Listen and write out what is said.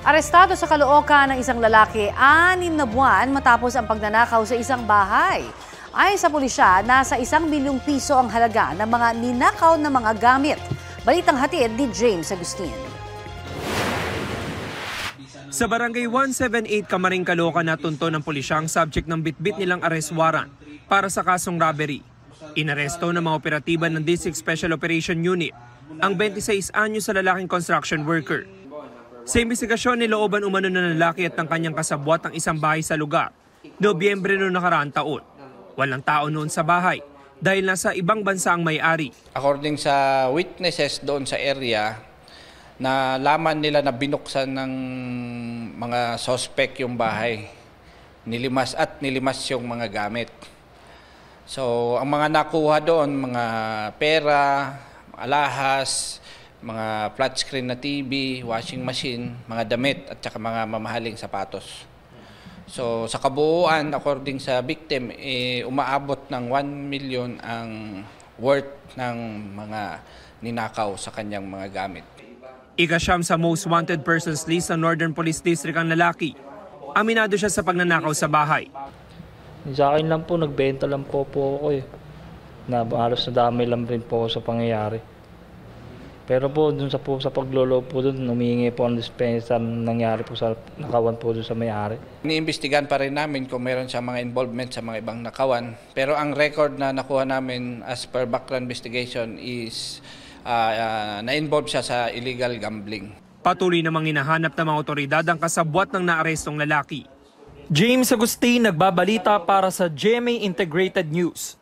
Arestado sa Caloocan ng isang lalaki 6 na buwan matapos ang pagnanakaw sa isang bahay. Ayon sa pulisya, nasa 1 milyong piso ang halaga ng mga ninakaw na mga gamit. Balitang hatid ni James Agustin. Sa barangay 178 Camaring, Caloocan, natunto ng pulisya ang subject ng bitbit nilang arrest warrant para sa kasong robbery. Inaresto ng mga operatiba ng District Special Operation Unit ang 26 anyos sa lalaking construction worker. Sa investigasyon, nilooban umano ng lalaki at ng kanyang kasabwat ang isang bahay sa lugar, Nobyembre noong nakaraang taon. Walang tao noon sa bahay dahil nasa ibang bansa ang may-ari. According sa witnesses doon sa area, nalaman nila na binuksan ng mga suspect yung bahay. Nilimas yung mga gamit. So, ang mga nakuha doon, mga pera, alahas, mga flat screen na TV, washing machine, mga damit at saka mga mamahaling sapatos. So sa kabuuan, according sa victim, umaabot ng 1 million ang worth ng mga ninakaw sa kanyang mga gamit. Ika-siyam sa most wanted persons list ng Northern Police District ang lalaki. Aminado siya sa pagnanakaw sa bahay. Sa akin lang po, nagbenta lang po ako eh. Halos nadamay lang rin po sa pangyayari. Pero po, dun sa paglolo po dun, humingi po ang dispensa nangyari po sa nakawan po dun sa may-ari. Iniimbestigahan pa rin namin kung meron siyang mga involvement sa mga ibang nakawan. Pero ang record na nakuha namin as per background investigation is na-involve siya sa illegal gambling. Patuloy namang hinahanap ng mga otoridad ang kasabwat ng naarestong lalaki. James Agustin, nagbabalita para sa GMA Integrated News.